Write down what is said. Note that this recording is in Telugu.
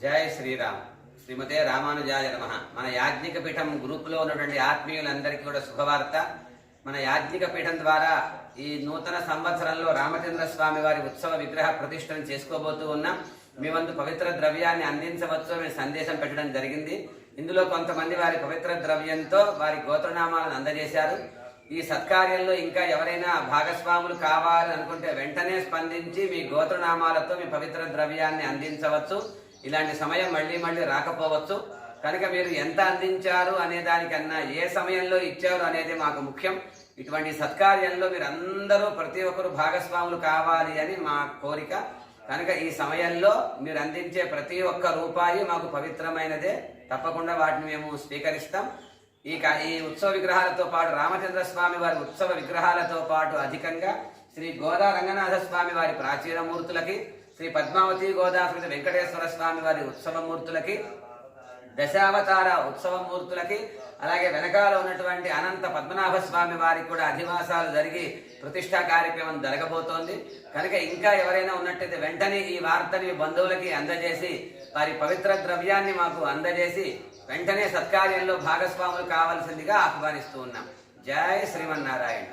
జై శ్రీరామ్. శ్రీమతే రామానుజాయ నమః. మన యాజ్ఞిక పీఠం గ్రూప్ లో ఉన్నటువంటి ఆత్మీయులందరికీ కూడా శుభవార్త. మన యాజ్ఞిక పీఠం ద్వారా ఈ నూతన సంవత్సరంలో రామచంద్ర స్వామి వారి ఉత్సవ విగ్రహ ప్రతిష్టను చేసుకోబోతూ ఉన్నాం. మీ వంతు పవిత్ర ద్రవ్యాన్ని అందించవచ్చు అని సందేశం పెట్టడం జరిగింది. ఇందులో కొంతమంది వారి పవిత్ర ద్రవ్యంతో వారి గోత్రనామాలను అందజేశారు. ఈ సత్కార్యంలో ఇంకా ఎవరైనా భాగస్వాములు కావాలి అనుకుంటే వెంటనే స్పందించి మీ గోత్రనామాలతో మీ పవిత్ర ద్రవ్యాన్ని అందించవచ్చు. ఇలాంటి సమయం మళ్ళీ మళ్ళీ రాకపోవచ్చు కనుక మీరు ఎంత అందించారు అనే దానికన్నా ఏ సమయంలో ఇచ్చారు అనేది మాకు ముఖ్యం. ఇటువంటి సత్కార్యంలో మీరు అందరూ ప్రతి ఒక్కరు భాగస్వాములు కావాలి అని మా కోరిక. కనుక ఈ సమయంలో మీరు అందించే ప్రతి ఒక్క రూపాయి మాకు పవిత్రమైనదే. తప్పకుండా వాటిని మేము స్వీకరిస్తాం. ఈ ఉత్సవ విగ్రహాలతో పాటు రామచంద్ర స్వామి వారి ఉత్సవ విగ్రహాలతో పాటు అధికంగా శ్రీ గోదా రంగనాథ స్వామి వారి ప్రాచీన మూర్తులకి, శ్రీ పద్మావతి గోదా శ్రీ వెంకటేశ్వర స్వామి వారి ఉత్సవ మూర్తులకి, దశావతార ఉత్సవ మూర్తులకి, అలాగే వెనకాల ఉన్నటువంటి అనంత పద్మనాభ స్వామి వారికి కూడా అధివాసాలు జరిగి ప్రతిష్టా కార్యక్రమం జరగబోతోంది. కనుక ఇంకా ఎవరైనా ఉన్నట్టయితే వెంటనే ఈ వార్తని బంధువులకి అందజేసి వారి పవిత్ర ద్రవ్యాన్ని మాకు అందజేసి వెంటనే సత్కార్యంలో భాగస్వాములు కావాల్సిందిగా ఆహ్వానిస్తూ ఉన్నాం. జై శ్రీమన్నారాయణ.